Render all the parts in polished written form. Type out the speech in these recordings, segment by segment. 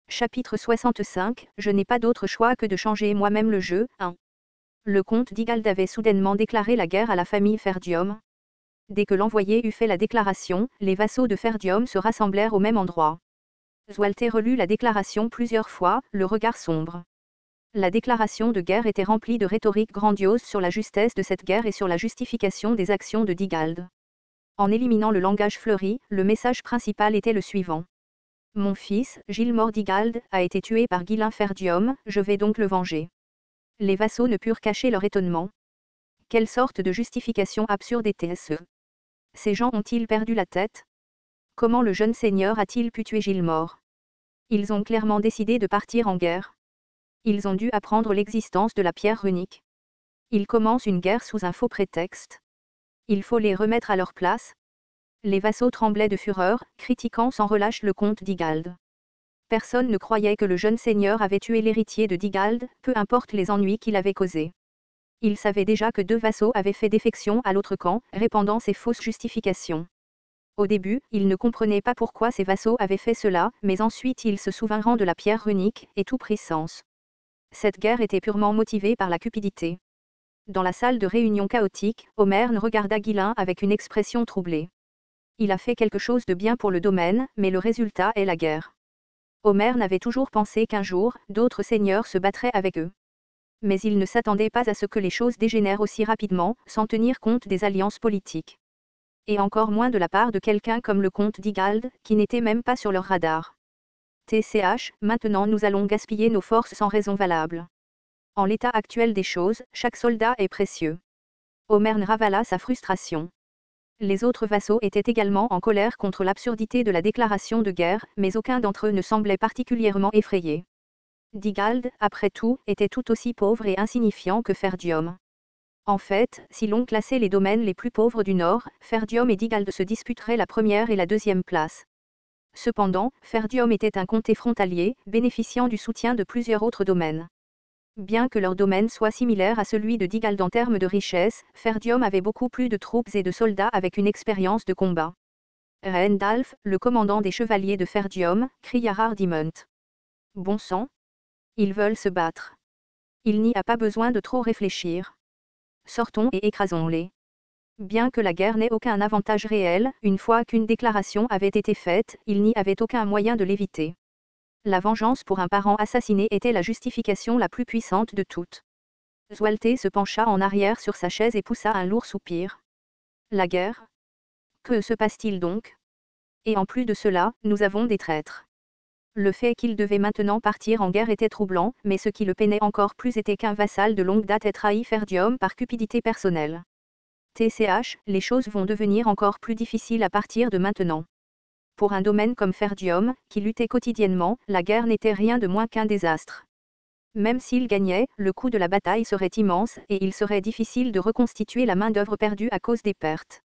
Chapitre 65, Je n'ai pas d'autre choix que de changer moi-même le jeu. 1. Le comte d'Igald avait soudainement déclaré la guerre à la famille Ferdium. Dès que l'envoyé eut fait la déclaration, les vassaux de Ferdium se rassemblèrent au même endroit. Zwelte relut la déclaration plusieurs fois, le regard sombre. La déclaration de guerre était remplie de rhétorique grandiose sur la justesse de cette guerre et sur la justification des actions de Digald. En éliminant le langage fleuri, le message principal était le suivant. Mon fils, Gilmore d'Igald, a été tué par Ghislain Ferdium, je vais donc le venger. Les vassaux ne purent cacher leur étonnement. Quelle sorte de justification absurde était-ce? Ces gens ont-ils perdu la tête? Comment le jeune seigneur a-t-il pu tuer Gilmore? Ils ont clairement décidé de partir en guerre. Ils ont dû apprendre l'existence de la pierre runique. Ils commencent une guerre sous un faux prétexte. Il faut les remettre à leur place. Les vassaux tremblaient de fureur, critiquant sans relâche le comte d'Igald. Personne ne croyait que le jeune seigneur avait tué l'héritier de Digald, peu importe les ennuis qu'il avait causés. Il savait déjà que 2 vassaux avaient fait défection à l'autre camp, répandant ces fausses justifications. Au début, il ne comprenait pas pourquoi ces vassaux avaient fait cela, mais ensuite ils se souvinrent de la pierre runique, et tout prit sens. Cette guerre était purement motivée par la cupidité. Dans la salle de réunion chaotique, Omern regarda Ghislain avec une expression troublée. Il a fait quelque chose de bien pour le domaine, mais le résultat est la guerre. Omern avait toujours pensé qu'un jour, d'autres seigneurs se battraient avec eux. Mais il ne s'attendait pas à ce que les choses dégénèrent aussi rapidement, sans tenir compte des alliances politiques. Et encore moins de la part de quelqu'un comme le comte d'Igald, qui n'était même pas sur leur radar. TCH, maintenant nous allons gaspiller nos forces sans raison valable. En l'état actuel des choses, chaque soldat est précieux. Omern ravala sa frustration. Les autres vassaux étaient également en colère contre l'absurdité de la déclaration de guerre, mais aucun d'entre eux ne semblait particulièrement effrayé. Digald, après tout, était tout aussi pauvre et insignifiant que Ferdium. En fait, si l'on classait les domaines les plus pauvres du Nord, Ferdium et Digald se disputeraient la première et la deuxième place. Cependant, Ferdium était un comté frontalier, bénéficiant du soutien de plusieurs autres domaines. Bien que leur domaine soit similaire à celui de Digald en termes de richesse, Ferdium avait beaucoup plus de troupes et de soldats avec une expérience de combat. Rendalf, le commandant des chevaliers de Ferdium, cria Hardimont. Bon sang! Ils veulent se battre. Il n'y a pas besoin de trop réfléchir. Sortons et écrasons-les. Bien que la guerre n'ait aucun avantage réel, une fois qu'une déclaration avait été faite, il n'y avait aucun moyen de l'éviter. La vengeance pour un parent assassiné était la justification la plus puissante de toutes. Zwelte se pencha en arrière sur sa chaise et poussa un lourd soupir. La guerre? Que se passe-t-il donc? Et en plus de cela, nous avons des traîtres. Le fait qu'il devait maintenant partir en guerre était troublant, mais ce qui le peinait encore plus était qu'un vassal de longue date ait trahi Ferdium par cupidité personnelle. TCH, les choses vont devenir encore plus difficiles à partir de maintenant. Pour un domaine comme Ferdium, qui luttait quotidiennement, la guerre n'était rien de moins qu'un désastre. Même s'il gagnait, le coût de la bataille serait immense et il serait difficile de reconstituer la main-d'œuvre perdue à cause des pertes.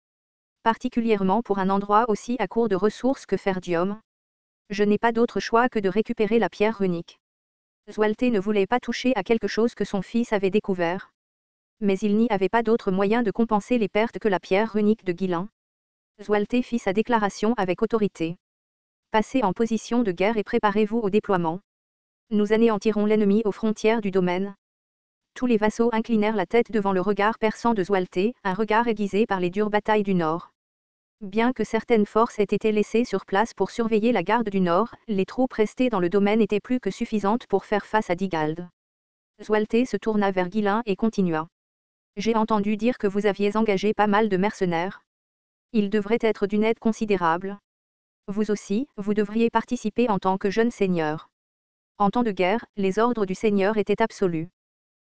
Particulièrement pour un endroit aussi à court de ressources que Ferdium. Je n'ai pas d'autre choix que de récupérer la pierre runique. Zwelte ne voulait pas toucher à quelque chose que son fils avait découvert. Mais il n'y avait pas d'autre moyen de compenser les pertes que la pierre runique de Ghislain. Zwelte fit sa déclaration avec autorité. Passez en position de guerre et préparez-vous au déploiement. Nous anéantirons l'ennemi aux frontières du domaine. Tous les vassaux inclinèrent la tête devant le regard perçant de Zwelte, un regard aiguisé par les dures batailles du Nord. Bien que certaines forces aient été laissées sur place pour surveiller la garde du Nord, les troupes restées dans le domaine étaient plus que suffisantes pour faire face à Digald. Zwelte se tourna vers Ghislain et continua. J'ai entendu dire que vous aviez engagé pas mal de mercenaires. Ils devraient être d'une aide considérable. Vous aussi, vous devriez participer en tant que jeune seigneur. En temps de guerre, les ordres du seigneur étaient absolus.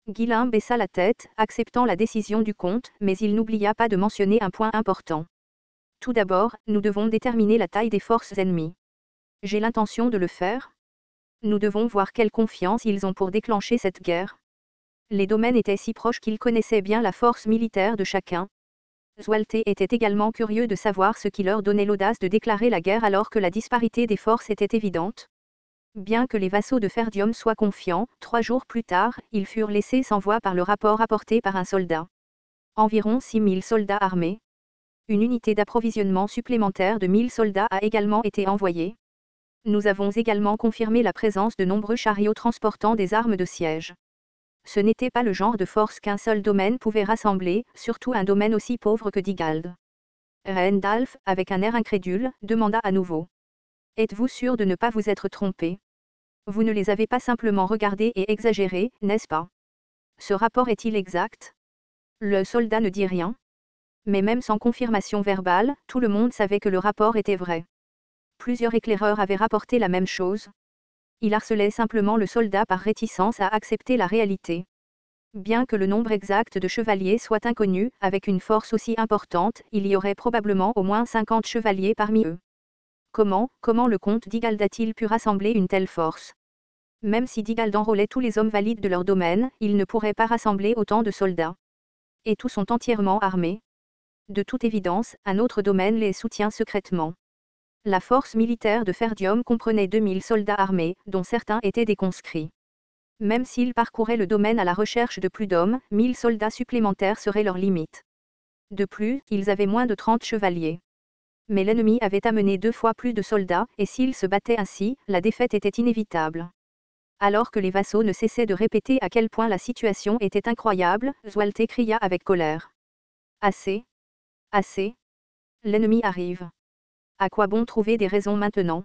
Ghislain baissa la tête, acceptant la décision du comte, mais il n'oublia pas de mentionner un point important. Tout d'abord, nous devons déterminer la taille des forces ennemies. J'ai l'intention de le faire. Nous devons voir quelle confiance ils ont pour déclencher cette guerre. Les domaines étaient si proches qu'ils connaissaient bien la force militaire de chacun. Zwelte était également curieux de savoir ce qui leur donnait l'audace de déclarer la guerre alors que la disparité des forces était évidente. Bien que les vassaux de Ferdium soient confiants, 3 jours plus tard, ils furent laissés sans voix par le rapport apporté par un soldat. Environ 6000 soldats armés. Une unité d'approvisionnement supplémentaire de 1000 soldats a également été envoyée. Nous avons également confirmé la présence de nombreux chariots transportant des armes de siège. Ce n'était pas le genre de force qu'un seul domaine pouvait rassembler, surtout un domaine aussi pauvre que Digald. Randalph, avec un air incrédule, demanda à nouveau. Êtes-vous sûr de ne pas vous être trompé? Vous ne les avez pas simplement regardés et exagérés, n'est-ce pas? Ce rapport est-il exact? Le soldat ne dit rien. Mais même sans confirmation verbale, tout le monde savait que le rapport était vrai. Plusieurs éclaireurs avaient rapporté la même chose. Il harcelait simplement le soldat par réticence à accepter la réalité. Bien que le nombre exact de chevaliers soit inconnu, avec une force aussi importante, il y aurait probablement au moins 50 chevaliers parmi eux. Comment le comte Digald a-t-il pu rassembler une telle force? Même si Digald enrôlait tous les hommes valides de leur domaine, il ne pourrait pas rassembler autant de soldats. Et tous sont entièrement armés. De toute évidence, un autre domaine les soutient secrètement. La force militaire de Ferdium comprenait 2000 soldats armés, dont certains étaient des conscrits. Même s'ils parcouraient le domaine à la recherche de plus d'hommes, 1000 soldats supplémentaires seraient leur limite. De plus, ils avaient moins de 30 chevaliers. Mais l'ennemi avait amené 2 fois plus de soldats, et s'ils se battaient ainsi, la défaite était inévitable. Alors que les vassaux ne cessaient de répéter à quel point la situation était incroyable, Zwelte cria avec colère. Assez. Assez. L'ennemi arrive. À quoi bon trouver des raisons maintenant?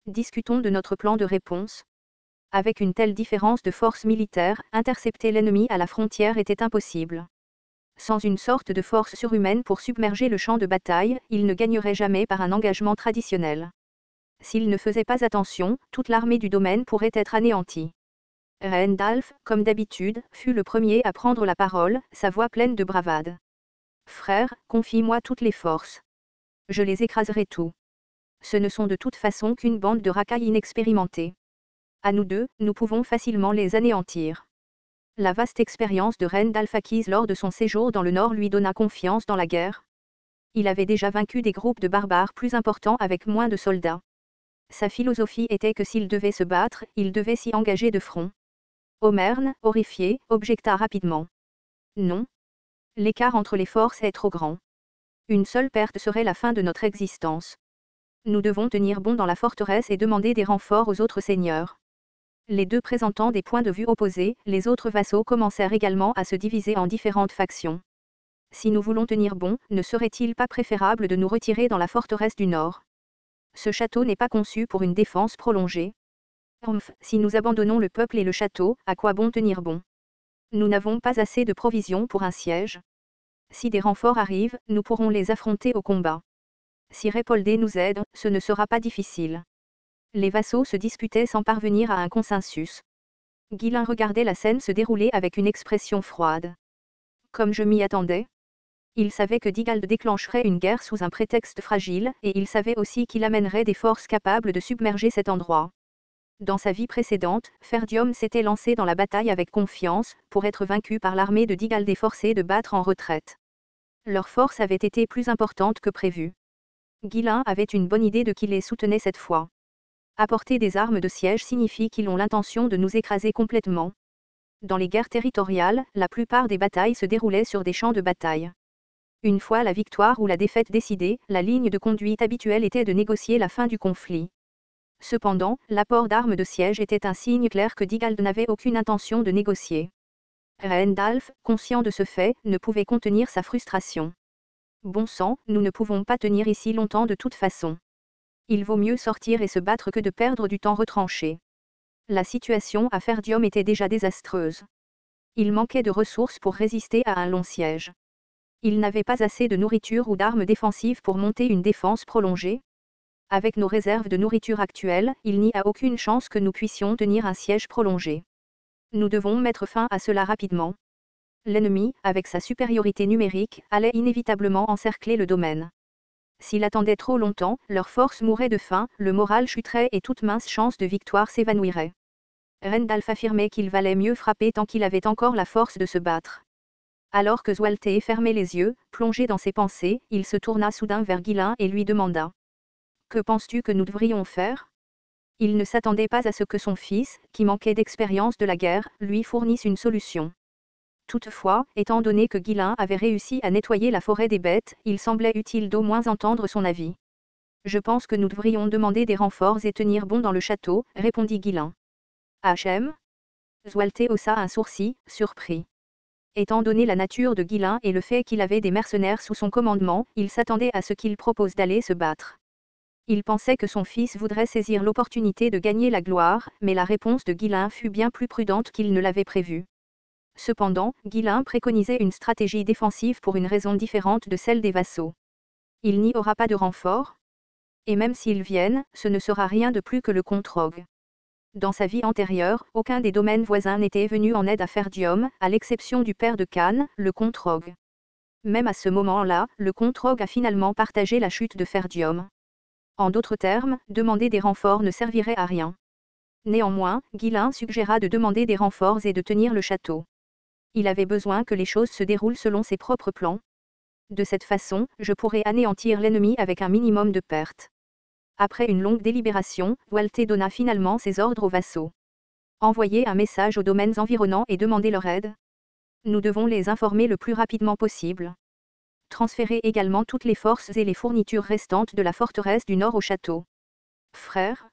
Discutons de notre plan de réponse. Avec une telle différence de force militaire, intercepter l'ennemi à la frontière était impossible. Sans une sorte de force surhumaine pour submerger le champ de bataille, il ne gagnerait jamais par un engagement traditionnel. S'il ne faisait pas attention, toute l'armée du domaine pourrait être anéantie. Randalph, comme d'habitude, fut le premier à prendre la parole, sa voix pleine de bravade. Frère, confie-moi toutes les forces. Je les écraserai tous. Ce ne sont de toute façon qu'une bande de racailles inexpérimentés. À nous deux, nous pouvons facilement les anéantir. La vaste expérience de Randalph acquise lors de son séjour dans le Nord lui donna confiance dans la guerre. Il avait déjà vaincu des groupes de barbares plus importants avec moins de soldats. Sa philosophie était que s'il devait se battre, il devait s'y engager de front. Omern, horrifié, objecta rapidement. Non. L'écart entre les forces est trop grand. Une seule perte serait la fin de notre existence. Nous devons tenir bon dans la forteresse et demander des renforts aux autres seigneurs. Les deux présentant des points de vue opposés, les autres vassaux commencèrent également à se diviser en différentes factions. Si nous voulons tenir bon, ne serait-il pas préférable de nous retirer dans la forteresse du Nord? Ce château n'est pas conçu pour une défense prolongée. Si nous abandonnons le peuple et le château, à quoi bon tenir bon? Nous n'avons pas assez de provisions pour un siège. Si des renforts arrivent, nous pourrons les affronter au combat. Si Répoldé nous aide, ce ne sera pas difficile. Les vassaux se disputaient sans parvenir à un consensus. Guilain regardait la scène se dérouler avec une expression froide. Comme je m'y attendais. Il savait que Digald déclencherait une guerre sous un prétexte fragile, et il savait aussi qu'il amènerait des forces capables de submerger cet endroit. Dans sa vie précédente, Ferdium s'était lancé dans la bataille avec confiance, pour être vaincu par l'armée de Digald et forcé de battre en retraite. Leur force avait été plus importante que prévu. Guilain avait une bonne idée de qui les soutenait cette fois. Apporter des armes de siège signifie qu'ils ont l'intention de nous écraser complètement. Dans les guerres territoriales, la plupart des batailles se déroulaient sur des champs de bataille. Une fois la victoire ou la défaite décidée, la ligne de conduite habituelle était de négocier la fin du conflit. Cependant, l'apport d'armes de siège était un signe clair que Digald n'avait aucune intention de négocier. Randalph, conscient de ce fait, ne pouvait contenir sa frustration. Bon sang, nous ne pouvons pas tenir ici longtemps de toute façon. Il vaut mieux sortir et se battre que de perdre du temps retranché. La situation à Ferdium était déjà désastreuse. Il manquait de ressources pour résister à un long siège. Il n'avait pas assez de nourriture ou d'armes défensives pour monter une défense prolongée. Avec nos réserves de nourriture actuelles, il n'y a aucune chance que nous puissions tenir un siège prolongé. Nous devons mettre fin à cela rapidement. L'ennemi, avec sa supériorité numérique, allait inévitablement encercler le domaine. S'il attendait trop longtemps, leur force mourrait de faim, le moral chuterait et toute mince chance de victoire s'évanouirait. Randalph affirmait qu'il valait mieux frapper tant qu'il avait encore la force de se battre. Alors que Zwelte fermait les yeux, plongé dans ses pensées, il se tourna soudain vers Guilain et lui demanda. Que penses-tu que nous devrions faire? Il ne s'attendait pas à ce que son fils, qui manquait d'expérience de la guerre, lui fournisse une solution. Toutefois, étant donné que Guilain avait réussi à nettoyer la forêt des bêtes, il semblait utile d'au moins entendre son avis. Je pense que nous devrions demander des renforts et tenir bon dans le château, répondit Guillain. H.M. Zwelte haussa un sourcil, surpris. Étant donné la nature de Guillain et le fait qu'il avait des mercenaires sous son commandement, il s'attendait à ce qu'il propose d'aller se battre. Il pensait que son fils voudrait saisir l'opportunité de gagner la gloire, mais la réponse de Guillain fut bien plus prudente qu'il ne l'avait prévu. Cependant, Guillain préconisait une stratégie défensive pour une raison différente de celle des vassaux. Il n'y aura pas de renfort. Et même s'ils viennent, ce ne sera rien de plus que le contre-rogue. Dans sa vie antérieure, aucun des domaines voisins n'était venu en aide à Ferdium, à l'exception du père de Cannes, le contre-rogue. Même à ce moment-là, le contre-rogue a finalement partagé la chute de Ferdium. En d'autres termes, demander des renforts ne servirait à rien. Néanmoins, Guillain suggéra de demander des renforts et de tenir le château. Il avait besoin que les choses se déroulent selon ses propres plans. De cette façon, je pourrais anéantir l'ennemi avec un minimum de pertes. Après une longue délibération, Zwelte donna finalement ses ordres aux vassaux. Envoyer un message aux domaines environnants et demander leur aide. Nous devons les informer le plus rapidement possible. Transférer également toutes les forces et les fournitures restantes de la forteresse du nord au château. Frère,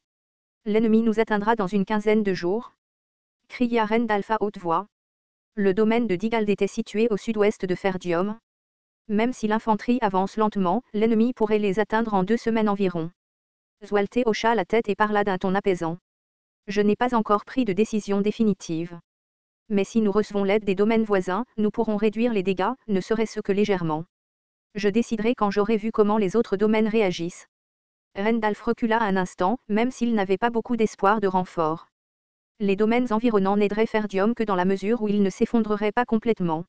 l'ennemi nous atteindra dans une quinzaine de jours, cria Rendalf à haute voix. Le domaine de Digald était situé au sud-ouest de Ferdium. Même si l'infanterie avance lentement, l'ennemi pourrait les atteindre en 2 semaines environ. Zwelte hocha la tête et parla d'un ton apaisant. Je n'ai pas encore pris de décision définitive. Mais si nous recevons l'aide des domaines voisins, nous pourrons réduire les dégâts, ne serait-ce que légèrement. Je déciderai quand j'aurai vu comment les autres domaines réagissent. Rendalf recula un instant, même s'il n'avait pas beaucoup d'espoir de renfort. Les domaines environnants n'aideraient Ferdium que dans la mesure où ils ne s'effondreraient pas complètement.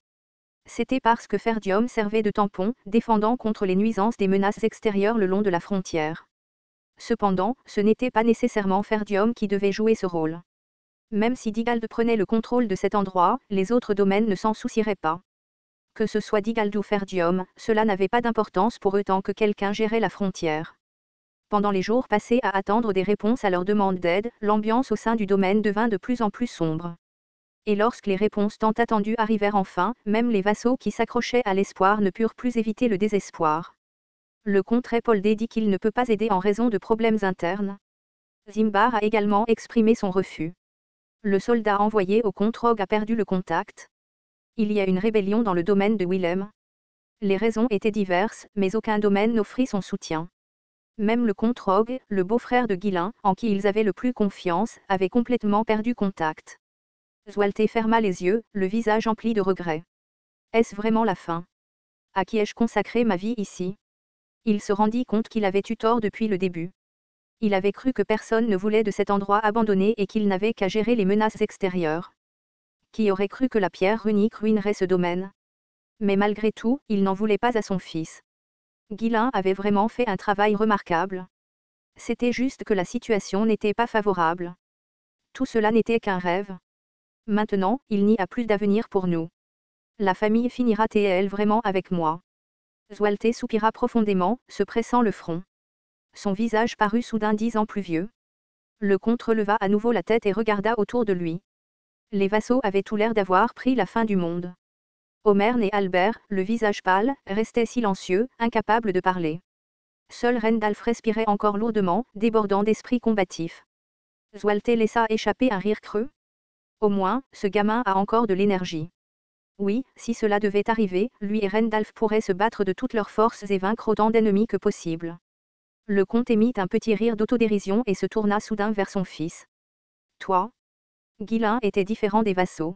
C'était parce que Ferdium servait de tampon, défendant contre les nuisances des menaces extérieures le long de la frontière. Cependant, ce n'était pas nécessairement Ferdium qui devait jouer ce rôle. Même si Digald prenait le contrôle de cet endroit, les autres domaines ne s'en soucieraient pas. Que ce soit Digald ou Ferdium, cela n'avait pas d'importance pour eux tant que quelqu'un gérait la frontière. Pendant les jours passés à attendre des réponses à leurs demandes d'aide, l'ambiance au sein du domaine devint de plus en plus sombre. Et lorsque les réponses tant attendues arrivèrent enfin, même les vassaux qui s'accrochaient à l'espoir ne purent plus éviter le désespoir. Le comte Répoldé dit qu'il ne peut pas aider en raison de problèmes internes. Zimbar a également exprimé son refus. Le soldat envoyé au comte Rogue a perdu le contact. Il y a une rébellion dans le domaine de Willem. Les raisons étaient diverses, mais aucun domaine n'offrit son soutien. Même le comte Rogue, le beau-frère de Guillain, en qui ils avaient le plus confiance, avait complètement perdu contact. Zwelte ferma les yeux, le visage empli de regret. Est-ce vraiment la fin? À qui ai-je consacré ma vie ici? Il se rendit compte qu'il avait eu tort depuis le début. Il avait cru que personne ne voulait de cet endroit abandonné et qu'il n'avait qu'à gérer les menaces extérieures. Qui aurait cru que la pierre runique ruinerait ce domaine? Mais malgré tout, il n'en voulait pas à son fils. Guillain avait vraiment fait un travail remarquable. C'était juste que la situation n'était pas favorable. Tout cela n'était qu'un rêve. Maintenant, il n'y a plus d'avenir pour nous. La famille finira t-elle vraiment avec moi? Zwelte soupira profondément, se pressant le front. Son visage parut soudain 10 ans plus vieux. Le comte releva à nouveau la tête et regarda autour de lui. Les vassaux avaient tout l'air d'avoir pris la fin du monde. Omer et Albert, le visage pâle, restaient silencieux, incapables de parler. Seul Rendalf respirait encore lourdement, débordant d'esprit combatif. Zwelte laissa échapper un rire creux. Au moins, ce gamin a encore de l'énergie. Oui, si cela devait arriver, lui et Rendalf pourraient se battre de toutes leurs forces et vaincre autant d'ennemis que possible. Le comte émit un petit rire d'autodérision et se tourna soudain vers son fils. Toi? Guillain était différent des vassaux.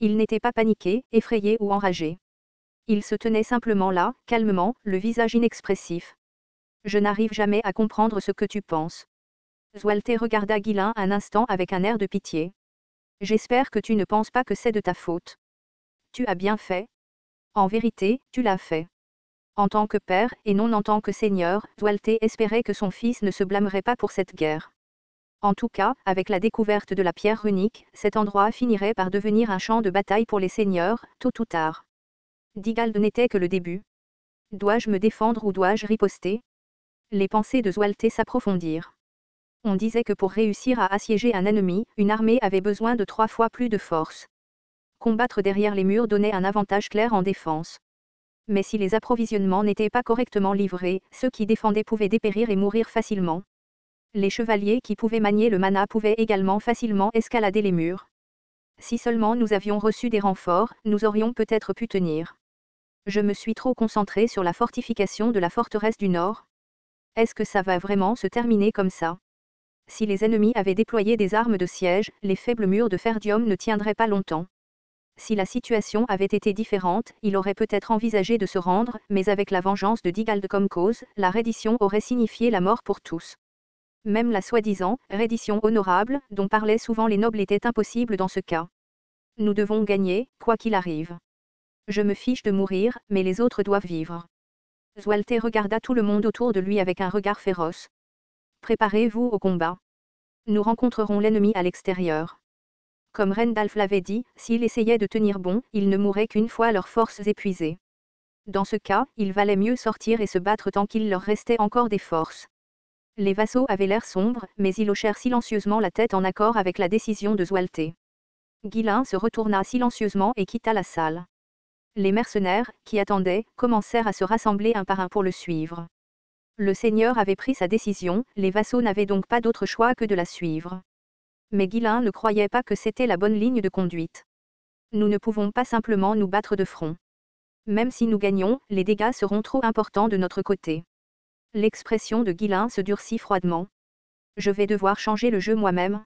Il n'était pas paniqué, effrayé ou enragé. Il se tenait simplement là, calmement, le visage inexpressif. Je n'arrive jamais à comprendre ce que tu penses. Zwelte regarda Guillain un instant avec un air de pitié. J'espère que tu ne penses pas que c'est de ta faute. Tu as bien fait. En vérité, tu l'as fait. En tant que père, et non en tant que seigneur, Zwelte espérait que son fils ne se blâmerait pas pour cette guerre. En tout cas, avec la découverte de la pierre runique, cet endroit finirait par devenir un champ de bataille pour les seigneurs, tôt ou tard. Digald n'était que le début. Dois-je me défendre ou dois-je riposter? Les pensées de Zwelte s'approfondirent. On disait que pour réussir à assiéger un ennemi, une armée avait besoin de 3 fois plus de force. Combattre derrière les murs donnait un avantage clair en défense. Mais si les approvisionnements n'étaient pas correctement livrés, ceux qui défendaient pouvaient dépérir et mourir facilement. Les chevaliers qui pouvaient manier le mana pouvaient également facilement escalader les murs. Si seulement nous avions reçu des renforts, nous aurions peut-être pu tenir. Je me suis trop concentré sur la fortification de la forteresse du Nord. Est-ce que ça va vraiment se terminer comme ça? Si les ennemis avaient déployé des armes de siège, les faibles murs de Ferdium ne tiendraient pas longtemps. Si la situation avait été différente, il aurait peut-être envisagé de se rendre, mais avec la vengeance de Digald comme cause, la reddition aurait signifié la mort pour tous. Même la soi-disant reddition honorable, dont parlaient souvent les nobles, était impossible dans ce cas. Nous devons gagner, quoi qu'il arrive. Je me fiche de mourir, mais les autres doivent vivre. Zualte regarda tout le monde autour de lui avec un regard féroce. Préparez-vous au combat. Nous rencontrerons l'ennemi à l'extérieur. Comme Rendalf l'avait dit, s'ils essayaient de tenir bon, ils ne mourraient qu'une fois leurs forces épuisées. Dans ce cas, il valait mieux sortir et se battre tant qu'il leur restait encore des forces. Les vassaux avaient l'air sombre, mais ils hochèrent silencieusement la tête en accord avec la décision de Zualte. Guilain se retourna silencieusement et quitta la salle. Les mercenaires, qui attendaient, commencèrent à se rassembler un par un pour le suivre. Le seigneur avait pris sa décision, les vassaux n'avaient donc pas d'autre choix que de la suivre. Mais Guilain ne croyait pas que c'était la bonne ligne de conduite. Nous ne pouvons pas simplement nous battre de front. Même si nous gagnons, les dégâts seront trop importants de notre côté. L'expression de Guilain se durcit froidement. Je vais devoir changer le jeu moi-même.